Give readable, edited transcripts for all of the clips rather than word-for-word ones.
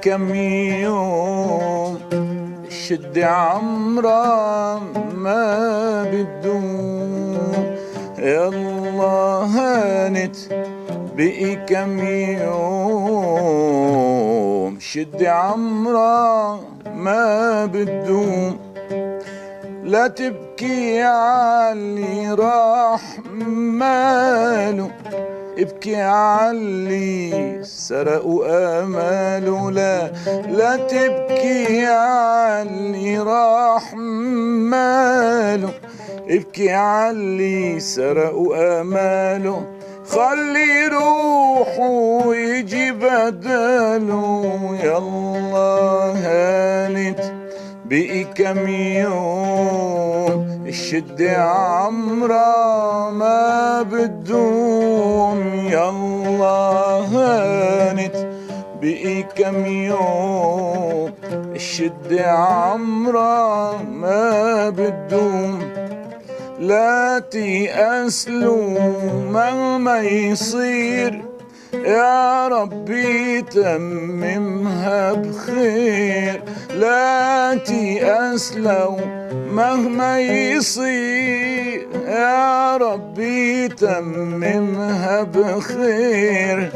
كم يوم الشد عمره ما بتدوم. يلا هانت بقي كم يوم شد عمره ما بتدوم. لا تبكي عاللي راح ماله، ابكي عاللي سرقوا آماله. لا تبكي عاللي راح ماله، ابكي عاللي سرقوا آماله. خلي روحه يجي بداله. يلا هانت بقي كم يوم الشد عمره ما بتدوم. يلا هانت بقي كم يوم الشد عمره ما بتدوم. لا تيأسلوا مهما يصير، يا ربي تممها بخير. لا تيأسلوا مهما يصير، يا ربي تممها بخير.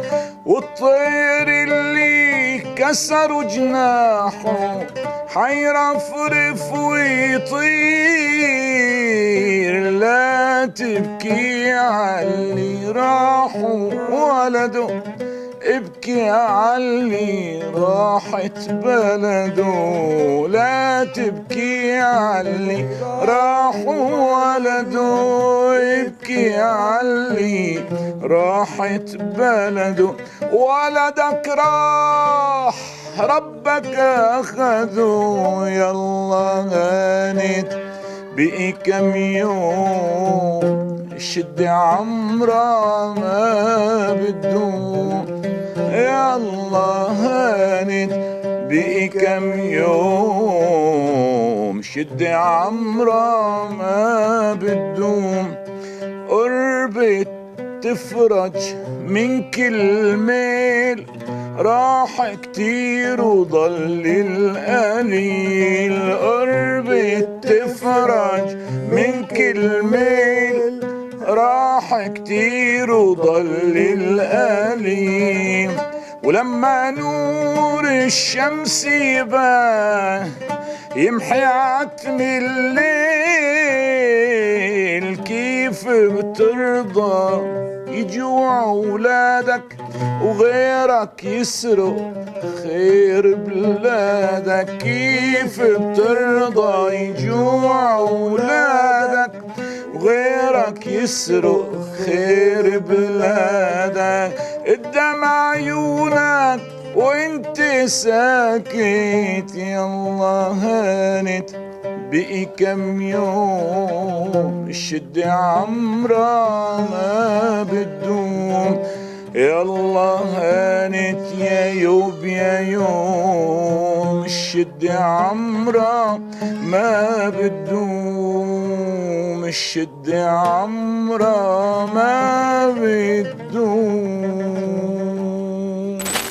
والطير اللي كسروا جناحه حيرفرف ويطير. لا تبكي عاللي راحوا ولده، ابكي عاللي راحت بلده. لا تبكي عاللي راحوا ولده، ابكي عاللي راحت بلده. ولدك راح ربك أخذه. يلا هانت بقي كم يوم الشد عمره ما بتدوم. يلا هانت بقي كم يوم شد عمره ما بتدوم. قربت تفرج من كل ميل، راح كتير وضل القليل. قربت تفرج من كل ميل، راح كتير وضل القليل. ولما نور الشمس يبان يمحي عتم الليل، كيف بترضى يجوع ولادك وغيرك يسرق خير بلادك؟ كيف بترضى يجوع ولادك وغيرك يسرق خير بلادك؟ قدام عيونك وانت ساكت. يلا هانت بقي كم يوم الشد عمره ما بتدوم. يلا هانت يا يوب يا يوم الشد عمره ما بتدوم. الشد عمره ما بتدوم.